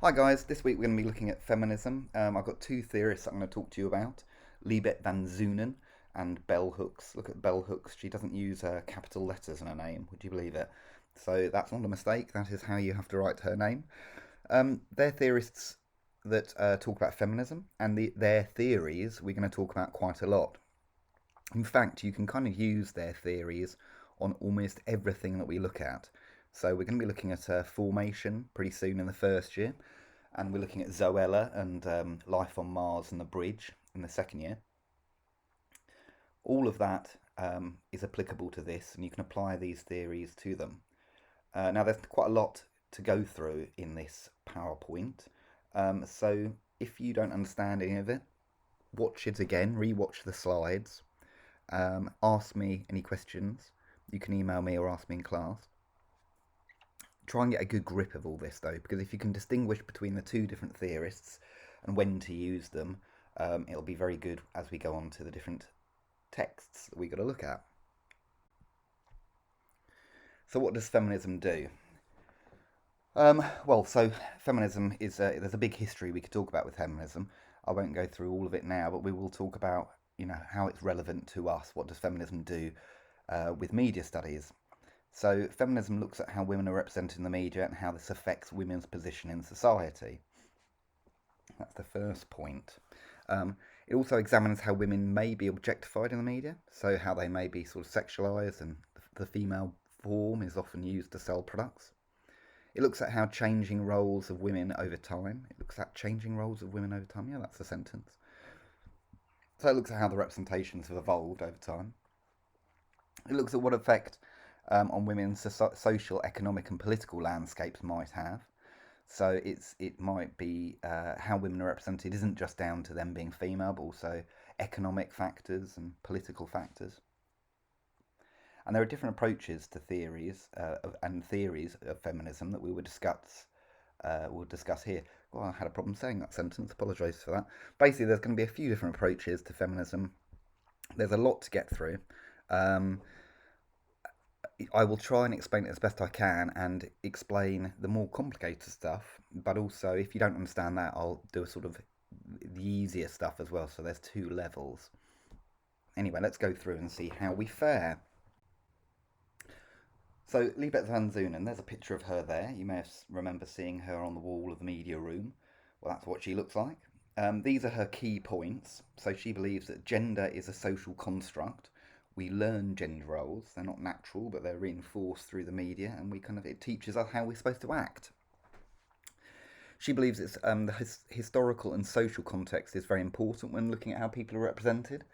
Hi guys, this week we're going to be looking at feminism. I've got two theorists I'm going to talk to you about, Liesbet Van Zoonan and Bell Hooks. Look at Bell Hooks, she doesn't use capital letters in her name, would you believe it? So that's not a mistake, that is how you have to write her name. They're theorists that talk about feminism, and their theories we're going to talk about quite a lot. In fact, you can kind of use their theories on almost everything that we look at. So we're going to be looking at formation pretty soon in the first year, and we're looking at Zoella and life on Mars and the bridge in the second year. All of that is applicable to this, and you can apply these theories to them. Now, there's quite a lot to go through in this PowerPoint, so if you don't understand any of it, watch it again, re-watch the slides, ask me any questions. You can email me or ask me in class. Try and get a good grip of all this though, because if you can distinguish between the two different theorists and when to use them, it'll be very good as we go on to the different texts that we've got to look at. So what does feminism do? So feminism is there's a big history we could talk about with feminism. I won't go through all of it now, but we will talk about how it's relevant to us. What does feminism do with media studies? So feminism looks at how women are represented in the media and how this affects women's position in society. That's the first point. It also examines how women may be objectified in the media, so how they may be sort of sexualised, and the female form is often used to sell products. It looks at how changing roles of women over time. It looks at changing roles of women over time. Yeah, that's a sentence. So it looks at how the representations have evolved over time. It looks at what effect on women's social, economic, and political landscapes might have. So it might be how women are represented isn't just down to them being female, but also economic factors and political factors. And there are different approaches to theories of feminism that we will discuss. We'll discuss here. Well, I had a problem saying that sentence. Apologise for that. Basically, there's going to be a few different approaches to feminism. There's a lot to get through. I will try and explain it as best I can and explain the more complicated stuff, but also if you don't understand that, I'll do a sort of the easier stuff as well. So there's two levels. Anyway, let's go through and see how we fare. So Liesbet Van Zoonan, there's a picture of her there. You may remember seeing her on the wall of the media room. Well, that's what she looks like. These are her key points. So she believes that gender is a social construct. We learn gender roles. They're not natural, but they're reinforced through the media, and it teaches us how we're supposed to act. She believes it's the historical and social context is very important when looking at how people are represented.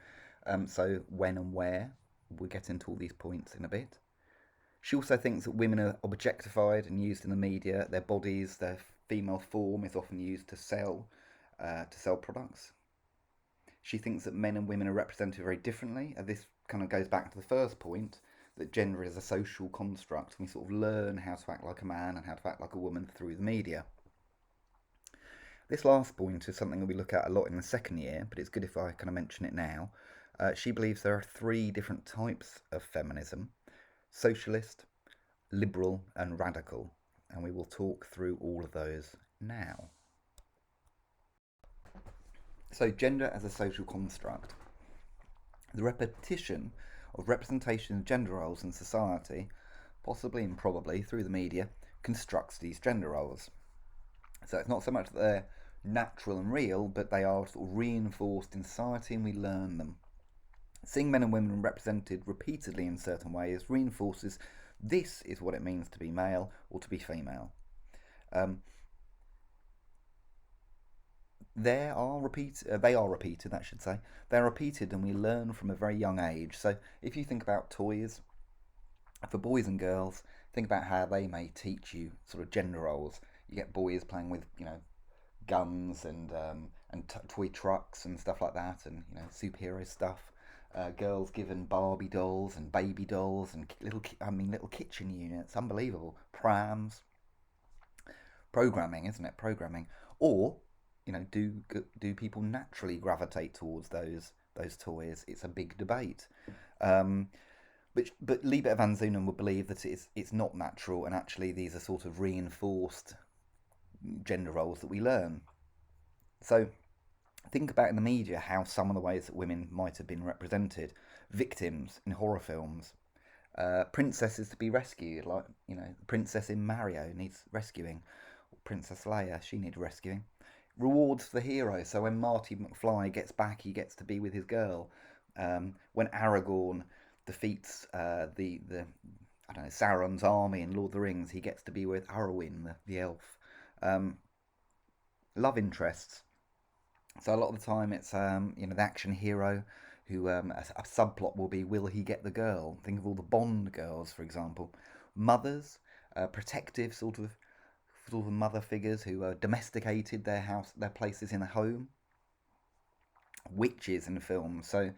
So when and where, we'll get into all these points in a bit. She also thinks that women are objectified and used in the media. Their bodies, their female form is often used to sell products. She thinks that men and women are represented very differently. This kind of goes back to the first point, that gender is a social construct. We sort of learn how to act like a man and how to act like a woman through the media. This last point is something that we look at a lot in the second year, but it's good if I kind of mention it now. She believes there are three different types of feminism: socialist, liberal, and radical. And we will talk through all of those now. So, gender as a social construct. The repetition of representation of gender roles in society, possibly and probably through the media, constructs these gender roles. So it's not so much that they're natural and real, but they are sort of reinforced in society and we learn them. Seeing men and women represented repeatedly in certain ways reinforces this is what it means to be male or to be female. They are repeated, I should say. They're repeated and we learn from a very young age. So if you think about toys, for boys and girls, think about how they may teach you sort of gender roles. You get boys playing with, guns and toy trucks and stuff like that, and superhero stuff. Girls given Barbie dolls and baby dolls and little kitchen units. Unbelievable. Prams. Programming, isn't it? Programming. Or do people naturally gravitate towards those toys? It's a big debate. But Liesbet Van Zoonan would believe that it's not natural, and actually these are sort of reinforced gender roles that we learn. So think about in the media how some of the ways that women might have been represented. Victims in horror films, princesses to be rescued, like, the princess in Mario needs rescuing, Princess Leia, she needs rescuing. Rewards for the hero, so when Marty McFly gets back, he gets to be with his girl. When Aragorn defeats the I don't know, Sauron's army in Lord of the Rings, he gets to be with Arwen, the elf. Um, Love interests. So a lot of the time, it's the action hero who a subplot will be, will he get the girl? Think of all the Bond girls, for example. Mothers, protective sort of mother figures who domesticated their places in the home. Witches in films. So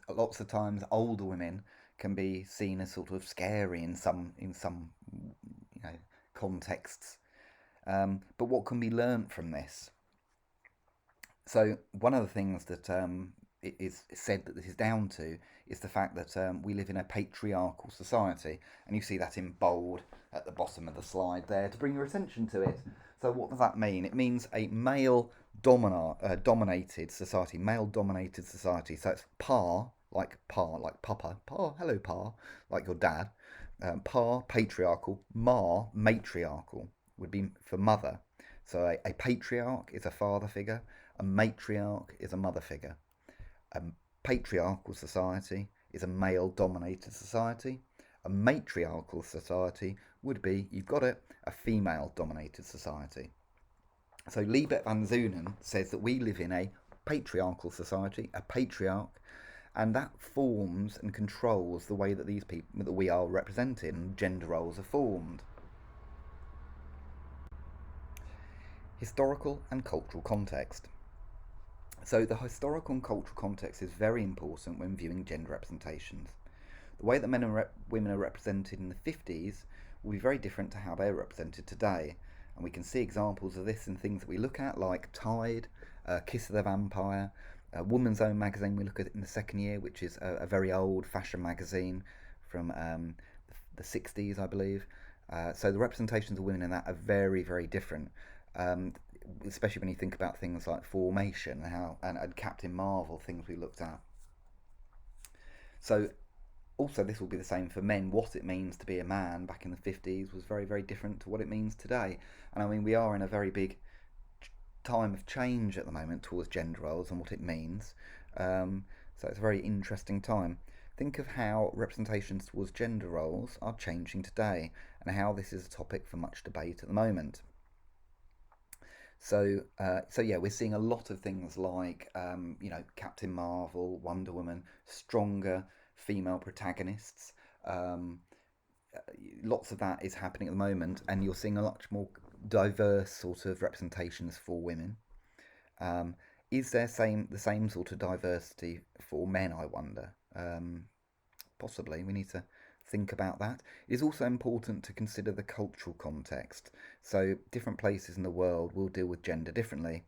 lots of times, older women can be seen as sort of scary in some contexts. But what can be learnt from this? So one of the things that it is said that this is down to is the fact that we live in a patriarchal society, and you see that in bold at the bottom of the slide there to bring your attention to it. So what does that mean? It means a dominated society, male-dominated society. So it's like papa, pa, hello pa, like your dad. Pa, patriarchal, ma, matriarchal would be for mother. So a patriarch is a father figure, a matriarch is a mother figure. A patriarchal society is a male dominated society. A matriarchal society would be, you've got it, a female dominated society. So Liesbet Van Zoonan says that we live in a patriarchal society, a patriarch, and that forms and controls the way that these people that we are represented and gender roles are formed. Historical and cultural context. So the historical and cultural context is very important when viewing gender representations. The way that men and women are represented in the 50s will be very different to how they're represented today. And we can see examples of this in things that we look at, like Tide, Kiss of the Vampire, Woman's Own magazine we look at in the second year, which is a very old fashion magazine from the 60s, I believe. So the representations of women in that are very, very different. Especially when you think about things like Formation and Captain Marvel, things we looked at. So also this will be the same for men. What it means to be a man back in the 50s was very, very different to what it means today. And I mean, we are in a very big time of change at the moment towards gender roles and what it means. So it's a very interesting time. Think of how representations towards gender roles are changing today and how this is a topic for much debate at the moment. So yeah, we're seeing a lot of things like Captain Marvel, Wonder Woman, stronger female protagonists. Lots of that is happening at the moment, and you're seeing a much more diverse sort of representations for women. Is there the same sort of diversity for men, I wonder? Possibly. We need to think about that. It is also important to consider the cultural context. So different places in the world will deal with gender differently.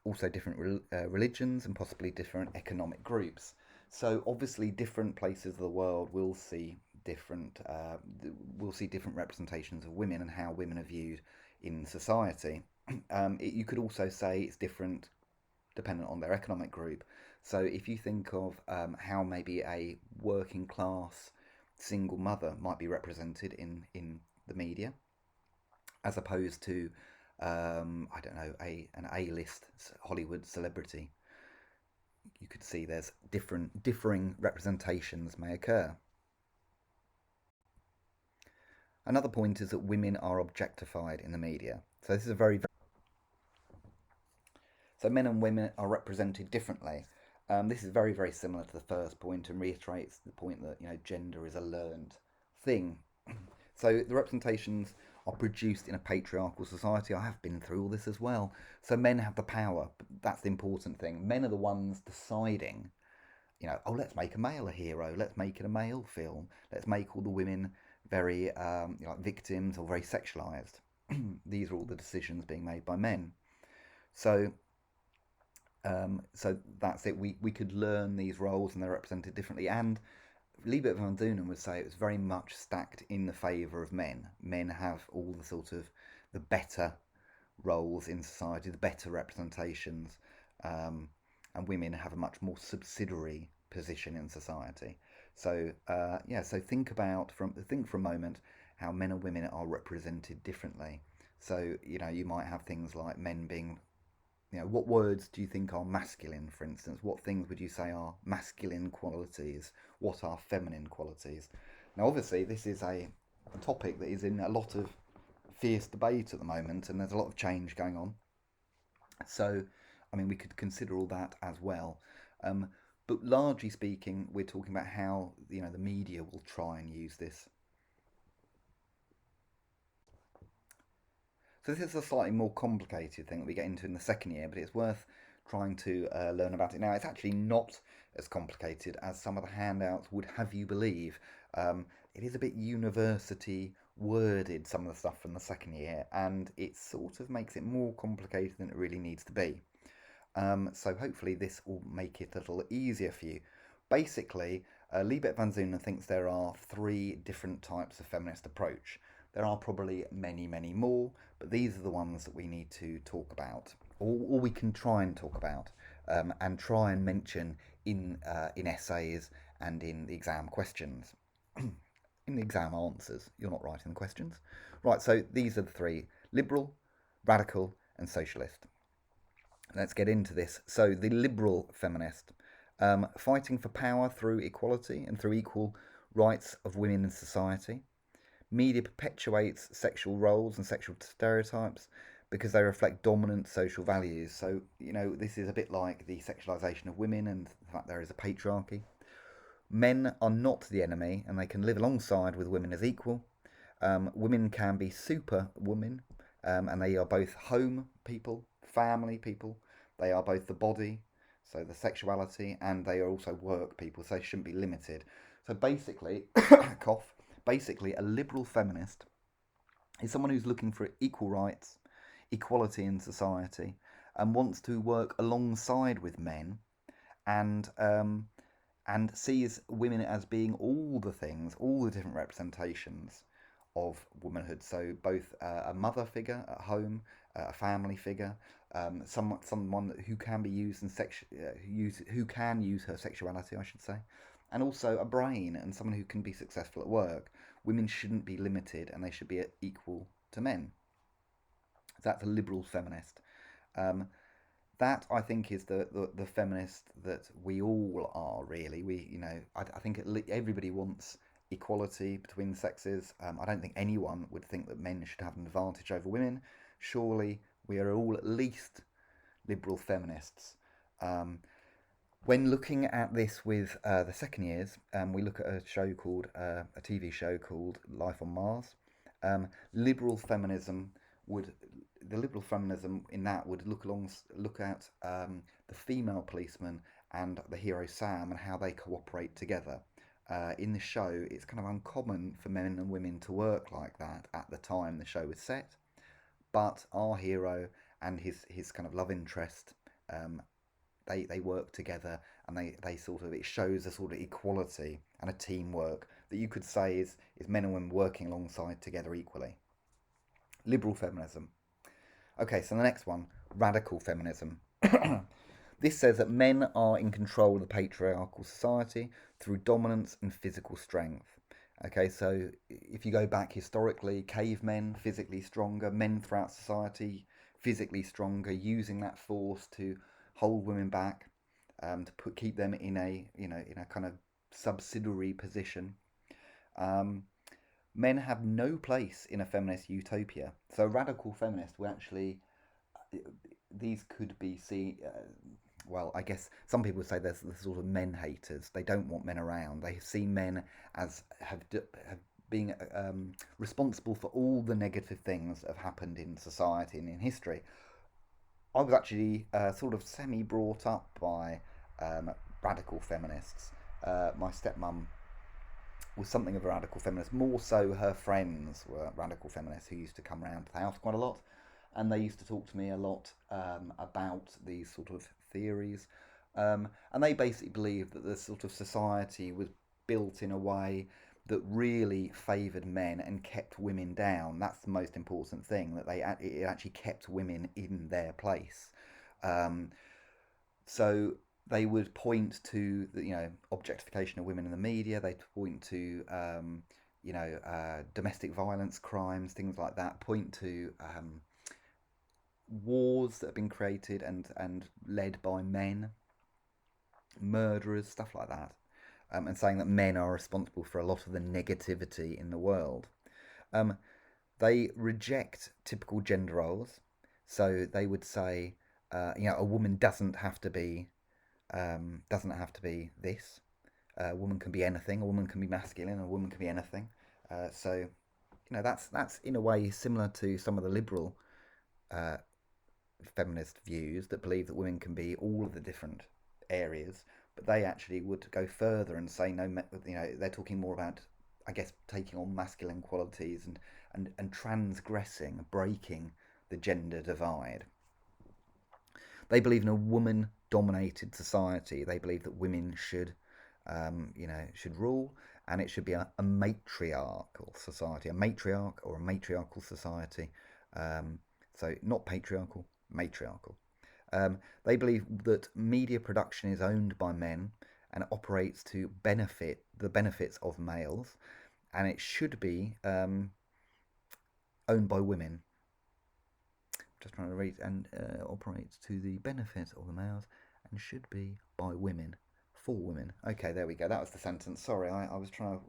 Also different religions and possibly different economic groups. So obviously different places of the world will see different representations of women and how women are viewed in society. You could also say it's different dependent on their economic group. So if you think of how maybe a working class single mother might be represented in the media, as opposed to I don't know, an A-list Hollywood celebrity, you could see there's differing representations may occur. Another point is that women are objectified in the media. So this is a very so men and women are represented differently. This is very, very similar to the first point and reiterates the point that gender is a learned thing. So the representations are produced in a patriarchal society. I have been through all this as well. So men have the power. But that's the important thing. Men are the ones deciding, oh, let's make a male a hero. Let's make it a male film. Let's make all the women very like victims or very sexualized. These are all the decisions being made by men. So that's it. We could learn these roles and they're represented differently. And Liesbet Van Zoonan would say it was very much stacked in the favour of men. Men have all the sort of the better roles in society, the better representations, um, and women have a much more subsidiary position in society. So yeah, so think for a moment how men and women are represented differently. So you might have things like men being, what words do you think are masculine, for instance? What things would you say are masculine qualities? What are feminine qualities? Now, obviously, this is a topic that is in a lot of fierce debate at the moment, and there's a lot of change going on. So, I mean, we could consider all that as well. Um, but largely speaking, we're talking about how the media will try and use this. So this is a slightly more complicated thing that we get into in the second year, but it's worth trying to learn about it now. It's actually not as complicated as some of the handouts would have you believe. It is a bit university worded, some of the stuff from the second year, and it sort of makes it more complicated than it really needs to be. So hopefully this will make it a little easier for you. Basically, Liesbet Van Zoonan thinks there are three different types of feminist approach. There are probably many, many more, but these are the ones that we need to talk about, or we can try and talk about, and try and mention in essays and in the exam questions. In the exam answers, you're not writing the questions. Right, so these are the three: liberal, radical, and socialist. Let's get into this. So, the liberal feminist, fighting for power through equality and through equal rights of women in society. Media perpetuates sexual roles and sexual stereotypes because they reflect dominant social values. So, this is a bit like the sexualization of women and the fact there is a patriarchy. Men are not the enemy and they can live alongside with women as equal. Women can be super women, and they are both home people, family people. They are both the body, so the sexuality, and they are also work people, so they shouldn't be limited. So basically, cough, basically, a liberal feminist is someone who's looking for equal rights, equality in society, and wants to work alongside with men, and sees women as being all the things, all the different representations of womanhood. So both a mother figure at home, a family figure, someone who can be used in who can use her sexuality, I should say, and also a brain and someone who can be successful at work. Women shouldn't be limited, and they should be equal to men. That's a liberal feminist. Um, that I think is the feminist that we all are really. I think everybody wants equality between the sexes. I don't think anyone would think that men should have an advantage over women. Surely we are all at least liberal feminists. When looking at this with the second years, we look at a TV show called Life on Mars. Um, liberal feminism would the liberal feminism in that would look at the female policeman and the hero Sam and how they cooperate together. In the show, it's kind of uncommon for men and women to work like that at the time the show was set, but our hero and his kind of love interest, um, they work together, and they sort of, it shows a sort of equality and a teamwork that you could say is men and women working alongside together equally. Liberal feminism. Okay, so the next one, radical feminism. This says that men are in control of the patriarchal society through dominance and physical strength. Okay, so if you go back historically, cavemen, physically stronger, men throughout society, physically stronger, using that force to hold women back, keep them in a kind of subsidiary position. Um, Men have no place in a feminist utopia. So a radical feminist will actually, these could be seen. Well, I guess some people would say there's the sort of men haters. They don't want men around. They see men as have being responsible for all the negative things that have happened in society and in history. I was actually sort of semi brought up by radical feminists. My stepmom was something of a radical feminist. More so, her friends were radical feminists who used to come around to the house quite a lot, and they used to talk to me a lot about these sort of theories. And they basically believed that the sort of society was built in a way that really favoured men and kept women down. That's the most important thing, that it actually kept women in their place. Um, so they would point to the, objectification of women in the media. They'd point to domestic violence crimes, things like that. Point to wars that have been created and led by men, murderers, stuff like that, and saying that men are responsible for a lot of the negativity in the world. Um, they reject typical gender roles, so they would say, a woman doesn't have to be this. A woman can be anything. A woman can be masculine. A woman can be anything. So that's in a way similar to some of the liberal uh, feminist views that believe that women can be all of the different areas, but they actually would go further and say no. They're talking more about, I guess, taking on masculine qualities and transgressing, breaking the gender divide. They believe in a woman-dominated society. They believe that women should rule, and it should be a matriarchal society, a matriarch or a matriarchal society. So not patriarchal, matriarchal. They believe that media production is owned by men and operates to benefit the benefits of males, and it should be owned by women. Just trying to read, and operates to the benefit of the males and should be by women, for women. Okay, there we go. That was the sentence. Sorry, I was trying to.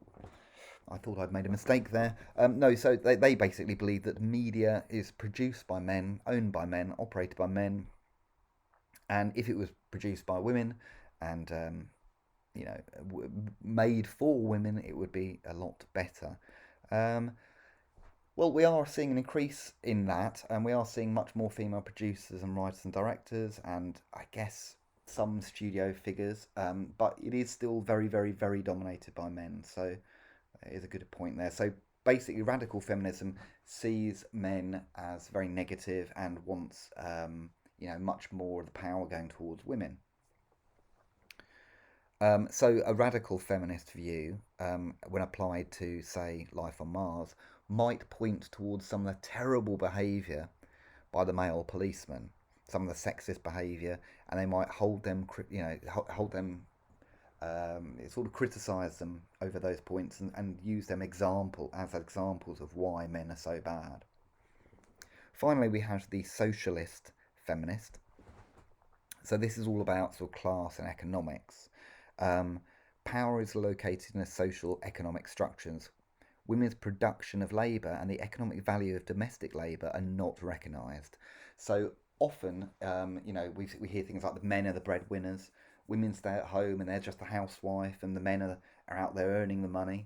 I thought I'd made a mistake there. No, so they basically believe that media is produced by men, owned by men, operated by men, and if it was produced by women and made for women, it would be a lot better. Um, well, we are seeing an increase in that, and we are seeing much more female producers and writers and directors, and I guess some studio figures, but it is still very, very, very dominated by men. So it is a good point there. So basically, radical feminism sees men as very negative and wants, much more of the power going towards women. So a radical feminist view, when applied to, say, life on Mars, might point towards some of the terrible behaviour by the male policeman, some of the sexist behaviour, and they might hold them, sort of criticise them over those points and use them as examples of why men are so bad. Finally, we have the socialist feminist. So this is all about sort of class and economics. Power is located in the social economic structures. Women's production of labour and the economic value of domestic labour are not recognised. So often, we hear things like the men are the breadwinners, women stay at home and they're just the housewife, and the men are out there earning the money.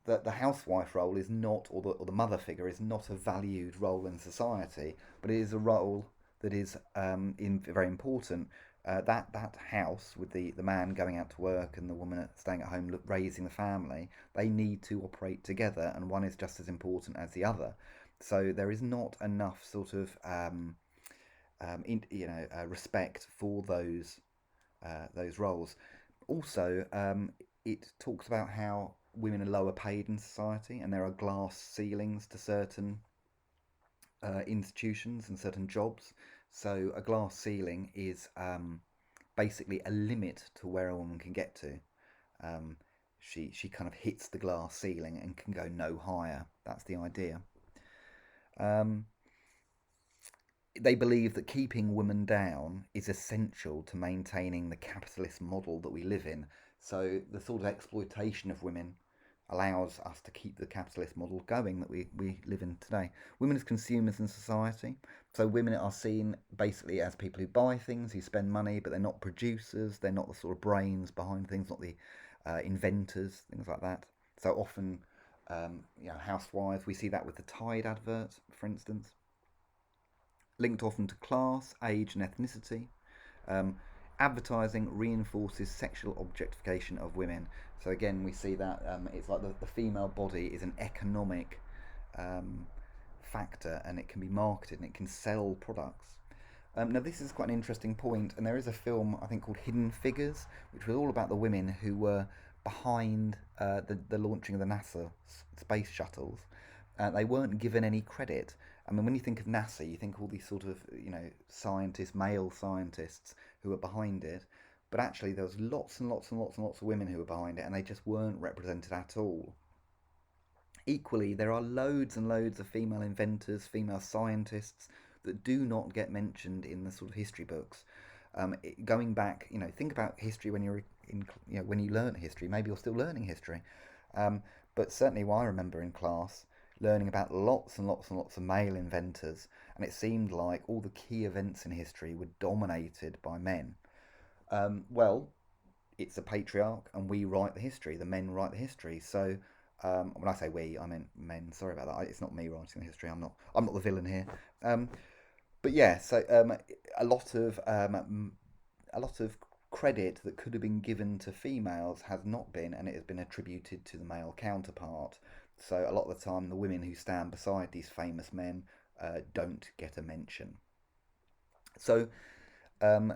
The housewife role is not, or the mother figure is not a valued role in society, but it is a role that is very important. That house with the man going out to work and the woman staying at home raising the family, they need to operate together, and one is just as important as the other. So there is not enough sort of respect for those roles. Also, it talks about how women are lower paid in society, and there are glass ceilings to certain institutions and certain jobs. So a glass ceiling is basically a limit to where a woman can get to. She kind of hits the glass ceiling and can go no higher. That's the idea. Um, they believe that keeping women down is essential to maintaining the capitalist model that we live in. So the sort of exploitation of women allows us to keep the capitalist model going that we live in today. Women as consumers in society. So women are seen basically as people who buy things, who spend money, but they're not producers. They're not the sort of brains behind things, not the inventors, things like that. So often, housewives, we see that with the Tide advert, for instance. Linked often to class, age, and ethnicity. Um, Advertising reinforces sexual objectification of women. So again, we see that it's like the female body is an economic factor, and it can be marketed and it can sell products. Now this is quite an interesting point, and there is a film I think called Hidden Figures, which was all about the women who were behind the launching of the NASA space shuttles. They weren't given any credit. I mean, when you think of NASA, you think all these sort of, scientists, male scientists who were behind it, but actually there was lots and lots and lots and lots of women who were behind it, and they just weren't represented at all. Equally, there are loads and loads of female inventors, female scientists that do not get mentioned in the sort of history books. Going back, think about history when you're in, when you learn history. Maybe you're still learning history, um, but certainly, I remember in class learning about lots and lots and lots of male inventors, and it seemed like all the key events in history were dominated by men. Well, it's a patriarch, and we write the history. The men write the history. So when I say we, I meant men. Sorry about that. It's not me writing the history. I'm not. I'm not the villain here. Um, but yeah, so a lot of a lot of credit that could have been given to females has not been, and it has been attributed to the male counterpart. So a lot of the time, the women who stand beside these famous men don't get a mention. So um,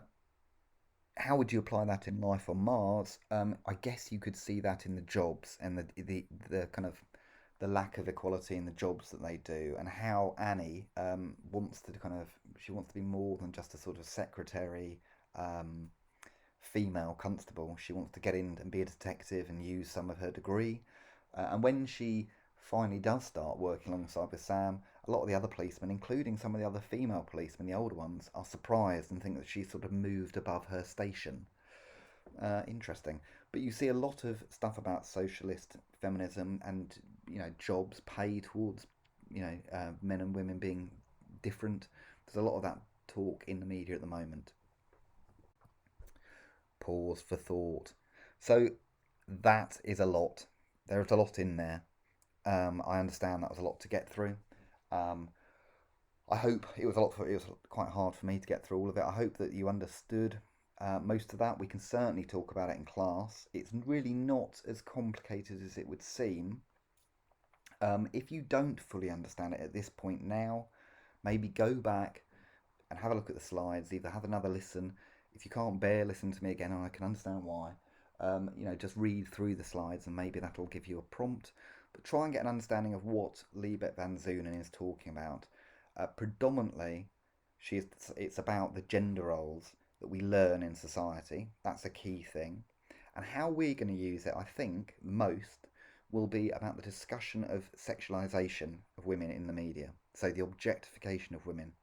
how would you apply that in life on Mars? I guess you could see that in the jobs and the kind of the lack of equality in the jobs that they do, and how Annie wants to kind of she wants to be more than just a sort of secretary, um, female constable. She wants to get in and be a detective and use some of her degree. And when she finally does start working alongside with Sam, a lot of the other policemen, including some of the other female policemen, the older ones, are surprised and think that she's sort of moved above her station. Interesting. But you see a lot of stuff about socialist feminism and jobs pay towards men and women being different. There's a lot of that talk in the media at the moment. Pause for thought. So that is a lot. There's a lot in there. I understand that was a lot to get through. Um, I hope it was a lot. It was quite hard for me to get through all of it. I hope that you understood most of that. We can certainly talk about it in class. It's really not as complicated as it would seem. If you don't fully understand it at this point now, maybe go back and have a look at the slides. Either have another listen. If you can't bear listen to me again, and I can understand why. Just read through the slides, and maybe that'll give you a prompt. But try and get an understanding of what Liesbet Van Zoonan is talking about. Predominantly, it's about the gender roles that we learn in society. That's a key thing. And how we're going to use it, I think, most will be about the discussion of sexualization of women in the media. So the objectification of women,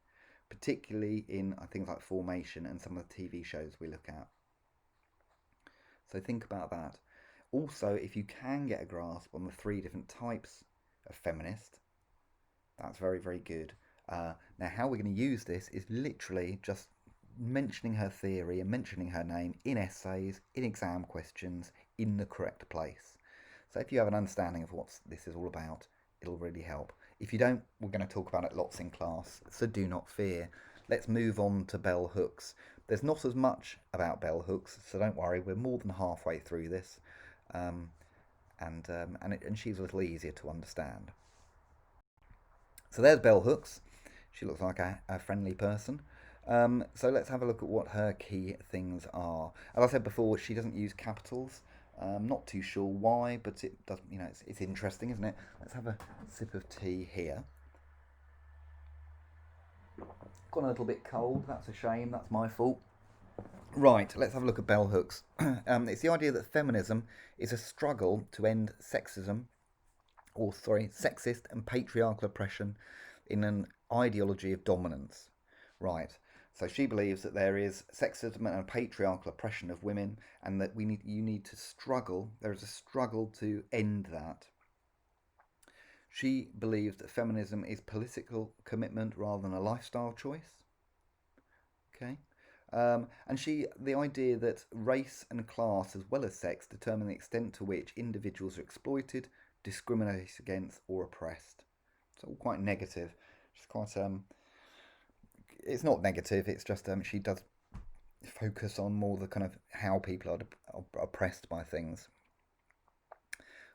particularly in things like Formation and some of the TV shows we look at. So think about that. Also, if you can get a grasp on the three different types of feminist, that's very, very good. Now, how we're going to use this is literally just mentioning her theory and mentioning her name in essays, in exam questions, in the correct place. So if you have an understanding of what this is all about, it'll really help. If you don't, we're going to talk about it lots in class, so do not fear. Let's move on to bell hooks. There's not as much about bell hooks, so don't worry, we're more than halfway through this. Um, and she's a little easier to understand. So there's bell hooks. She looks like a friendly person. So let's have a look at what her key things are. As I said before, she doesn't use capitals. Not too sure why, but it does. It's interesting, isn't it? Let's have a sip of tea here. Gone a little bit cold. That's a shame. That's my fault. Right, let's have a look at bell hooks. It's the idea that feminism is a struggle to end sexism, or sorry, sexist and patriarchal oppression in an ideology of dominance. Right. So she believes that there is sexism and patriarchal oppression of women, and that you need to struggle. There is a struggle to end that. She believes that feminism is political commitment rather than a lifestyle choice. Okay. The idea that race and class, as well as sex, determine the extent to which individuals are exploited, discriminated against, or oppressed. It's all quite negative. She's quite It's not negative. It's just she does focus on more the kind of how people are oppressed by things.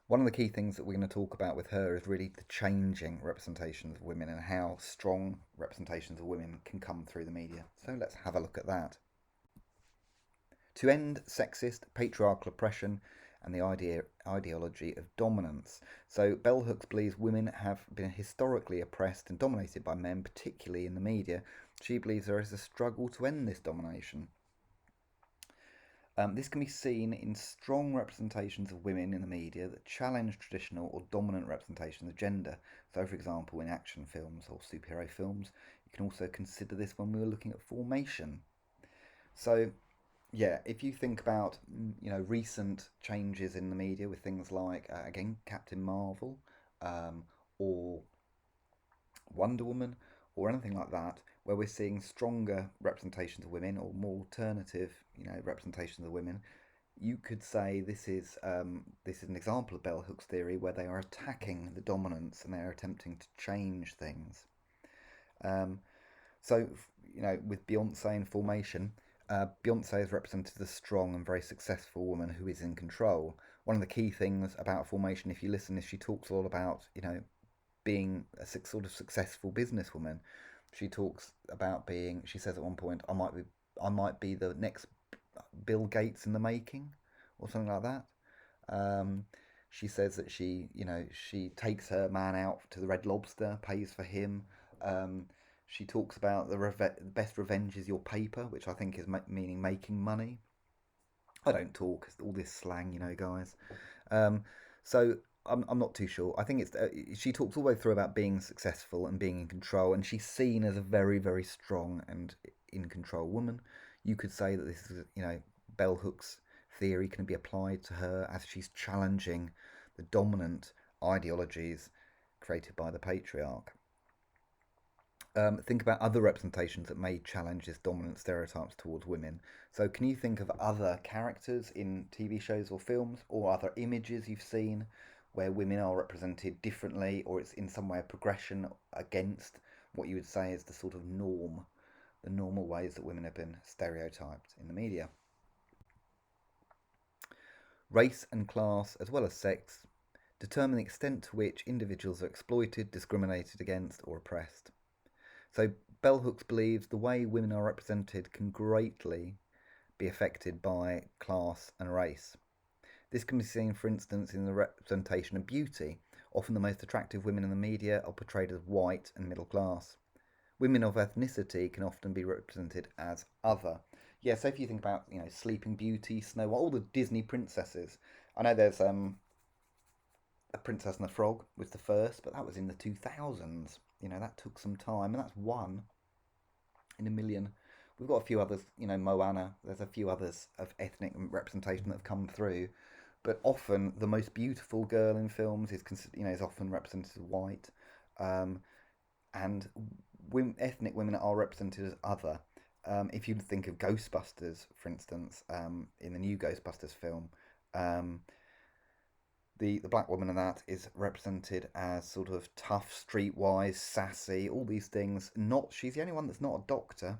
One of the key things that we're going to talk about with her is really the changing representations of women and how strong representations of women can come through the media. So let's have a look at that. To end sexist, patriarchal oppression and the ideology of dominance. So Bell Hooks believes women have been historically oppressed and dominated by men, particularly in the media. She believes there is a struggle to end this domination. This can be seen in strong representations of women in the media that challenge traditional or dominant representations of gender. So, for example, in action films or superhero films, you can also consider this when we were looking at formation. So, yeah, if you think about recent changes in the media with things like again Captain Marvel, or Wonder Woman, or anything like that, where we're seeing stronger representations of women or more alternative, representations of women, you could say this is an example of bell hooks theory where they are attacking the dominance and they are attempting to change things. Um, so, with Beyonce in formation, Beyonce is represented as a strong and very successful woman who is in control. One of the key things about formation, if you listen, is she talks a lot about, being a sort of successful businesswoman. She talks about being. She says at one point, I might be the next Bill Gates in the making, or something like that. Um, she says that she takes her man out to the Red Lobster, pays for him. Um, she talks about the best revenge is your paper, which I think is meaning making money. I don't talk all this slang, guys. Um, so I'm not too sure. I think she talks all the way through about being successful and being in control, and she's seen as a very, very strong and in control woman. You could say that this is, Bell Hooks theory can be applied to her as she's challenging the dominant ideologies created by the patriarch. Think about other representations that may challenge this dominant stereotypes towards women. So, can you think of other characters in TV shows or films, or other images you've seen where women are represented differently, or it's in some way a progression against what you would say is the sort of norm, the normal ways that women have been stereotyped in the media? Race and class, as well as sex, determine the extent to which individuals are exploited, discriminated against, or oppressed. So Bell Hooks believes the way women are represented can greatly be affected by class and race. This can be seen, for instance, in the representation of beauty. Often the most attractive women in the media are portrayed as white and middle class. Women of ethnicity can often be represented as other. Yeah, so if you think about, Sleeping Beauty, Snow White, all the Disney princesses. I know there's A Princess and the Frog was the first, but that was in the 2000s. That took some time, and that's one in a million. We've got a few others, Moana. There's a few others of ethnic representation that have come through, but often the most beautiful girl in films is is often represented as white, and ethnic women are represented as other. If you think of Ghostbusters, for instance, in the new Ghostbusters film, the black woman in that is represented as sort of tough, streetwise, sassy, all these things. Not She's the only one that's not a doctor.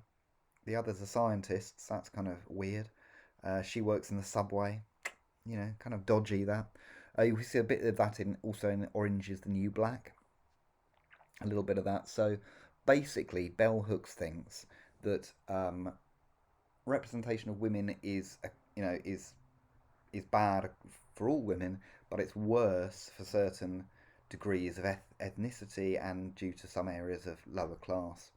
The others are scientists. That's kind of weird. She works in the subway. Kind of dodgy that. We see a bit of that in Orange is the New Black. A little bit of that. So basically, Bell Hooks thinks that representation of women is bad for all women, but it's worse for certain degrees of ethnicity and due to some areas of lower class.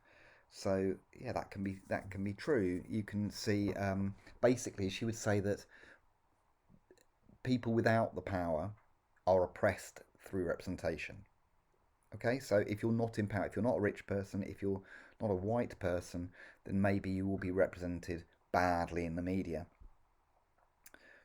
So yeah, that can be true. You can see, basically, she would say that people without the power are oppressed through representation. Okay, so if you're not in power, if you're not a rich person, if you're not a white person, then maybe you will be represented badly in the media.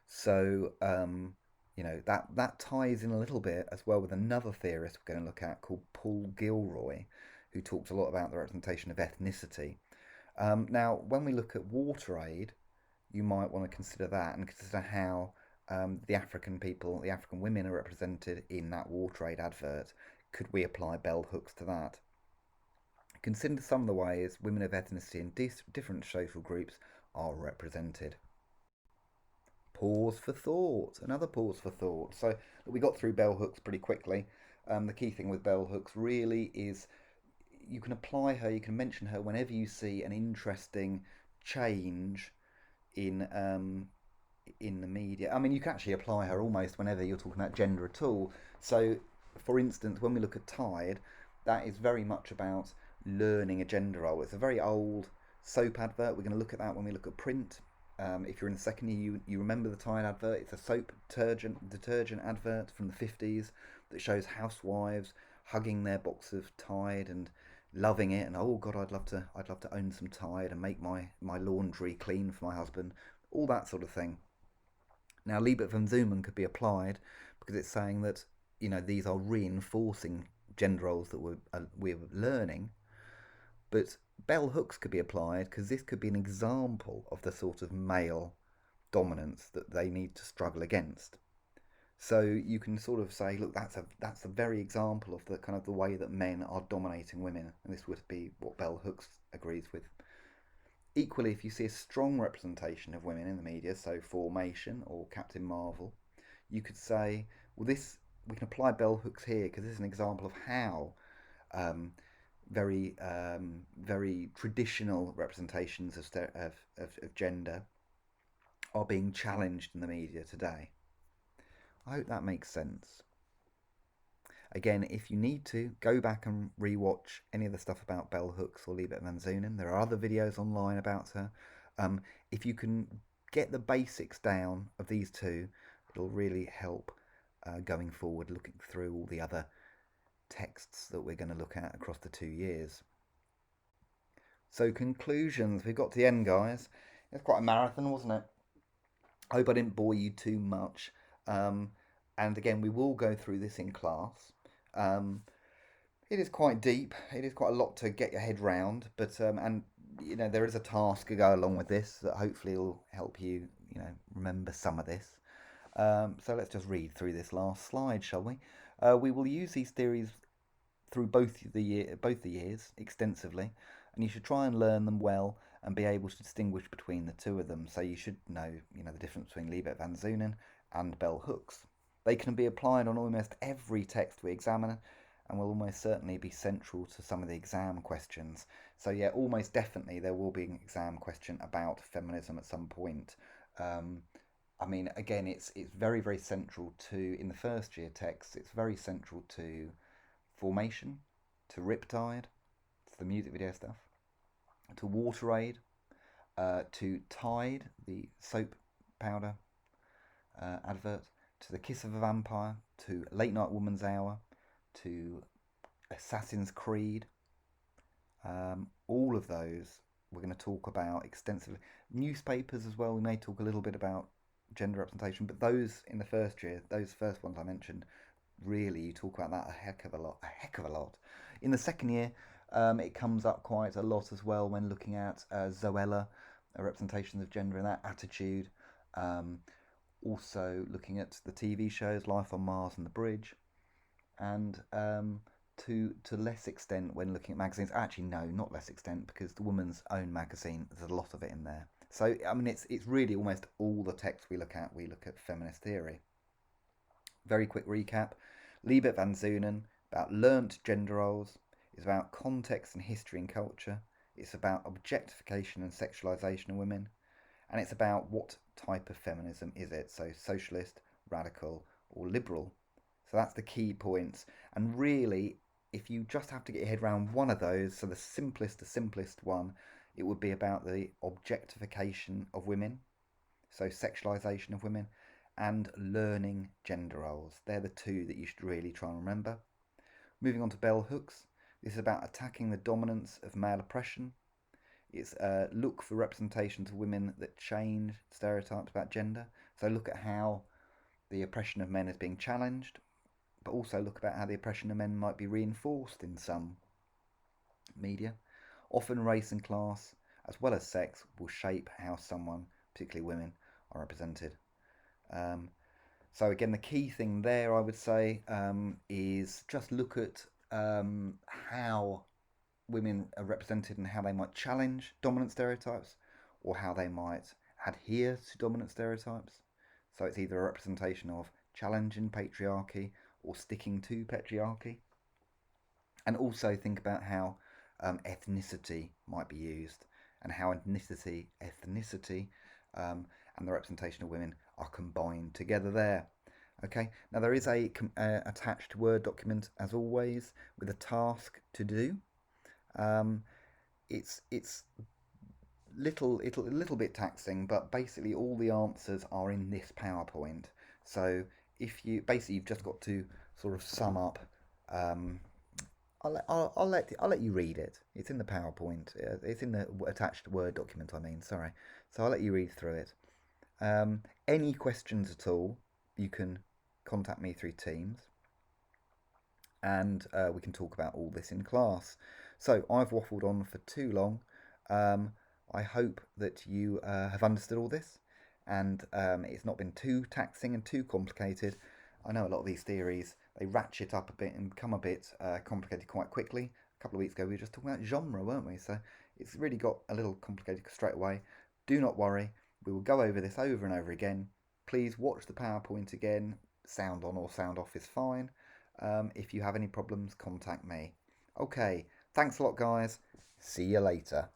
So, that ties in a little bit as well with another theorist we're going to look at called Paul Gilroy, who talks a lot about the representation of ethnicity. Now, when we look at water aid, you might want to consider that and consider how the African people, the African women are represented in that water aid advert. Could we apply bell hooks to that? Consider some of the ways women of ethnicity in different social groups are represented. Pause for thought. Another pause for thought. So we got through bell hooks pretty quickly. The key thing with bell hooks really is you can apply her, you can mention her whenever you see an interesting change in in the media. I mean, you can actually apply her almost whenever you're talking about gender at all. So, for instance, when we look at Tide, that is very much about learning a gender role. It's a very old soap advert. We're going to look at that when we look at print. If you're in the second year, you remember the Tide advert. It's a soap detergent advert from the 50s that shows housewives hugging their box of Tide and loving it, and oh god, I'd love to own some Tide and make my laundry clean for my husband, all that sort of thing. Now, Liesbet Van Zoonan could be applied because it's saying that these are reinforcing gender roles that we're learning, but bell hooks could be applied because this could be an example of the sort of male dominance that they need to struggle against. So you can sort of say, look, that's a very example of the kind of the way that men are dominating women, and this would be what bell hooks agrees with. Equally, if you see a strong representation of women in the media, so Formation or Captain Marvel, you could say, well, this we can apply bell hooks here because this is an example of how um, very traditional representations of gender are being challenged in the media today. I hope that makes sense. Again, if you need to, go back and rewatch any of the stuff about bell hooks or Liesbet Van Zoonan. There are other videos online about her. If you can get the basics down of these two, it'll really help going forward, looking through all the other texts that we're going to look at across the 2 years. So conclusions, we've got to the end, guys. It's quite a marathon, wasn't it? I hope I didn't bore you too much. And again, we will go through this in class. It is quite deep. It is quite a lot to get your head round, but and there is a task to go along with this that hopefully will help you remember some of this. So let's just read through this last slide, shall we? We will use these theories through both the years extensively, and you should try and learn them well and be able to distinguish between the two of them. So you should know the difference between Liesbet Van Zoonan and bell hooks. They can be applied on almost every text we examine and will almost certainly be central to some of the exam questions. So yeah, almost definitely there will be an exam question about feminism at some point. I mean, again, it's very, very central to, in the first year text, it's very central to Formation, to Riptide, to the music video stuff, to Water Aid, to Tide, the soap powder advert, to The Kiss of a Vampire, to Late Night Woman's Hour, to Assassin's Creed. All of those we're going to talk about extensively. Newspapers as well, we may talk a little bit about gender representation, but those in the first year, those first ones I mentioned, really you talk about that a heck of a lot. In the second year, it comes up quite a lot as well when looking at Zoella, representations of gender and that attitude. Also looking at the TV shows Life on Mars and The Bridge, and to less extent when looking at magazines. Actually, no, not less extent, because the Woman's Own magazine, there's a lot of it in there. So I mean, it's really almost all the text we look at. We look at feminist theory. Very quick recap: Liesbet Van Zoonan about learnt gender roles. It's about context and history and culture. It's about objectification and sexualization of women. And it's about what type of feminism is it? So socialist, radical, or liberal. So that's the key points. And really, if you just have to get your head around one of those, so the simplest one, it would be about the objectification of women, so sexualization of women, and learning gender roles. They're the two that you should really try and remember. Moving on to bell hooks, this is about attacking the dominance of male oppression. It's look for representations of women that change stereotypes about gender. So look at how the oppression of men is being challenged, but also look about how the oppression of men might be reinforced in some media. Often race and class, as well as sex, will shape how someone, particularly women, are represented. So again, the key thing there, I would say, is just look at how women are represented and how they might challenge dominant stereotypes or how they might adhere to dominant stereotypes. So it's either a representation of challenging patriarchy or sticking to patriarchy. And also think about how ethnicity might be used and how ethnicity and the representation of women are combined together there. Okay, now there is a attached Word document as always with a task to do. Um, it's a little bit taxing, but basically all the answers are in this PowerPoint. So if you basically you've just got to sort of sum up. Um, I'll let you read it. It's in the PowerPoint. It's in the attached Word document. I mean, sorry. So I'll let you read through it. Any questions at all, you can contact me through Teams, and we can talk about all this in class. So I've waffled on for too long. Um, I hope that you have understood all this, and it's not been too taxing and too complicated. I know a lot of these theories, they ratchet up a bit and become a bit complicated quite quickly. A couple of weeks ago we were just talking about genre, weren't we? So it's really got a little complicated straight away. Do not worry, we will go over this over and over again. Please watch the PowerPoint again. Sound on or sound off is fine. If you have any problems, contact me. Okay, thanks a lot, guys. See you later.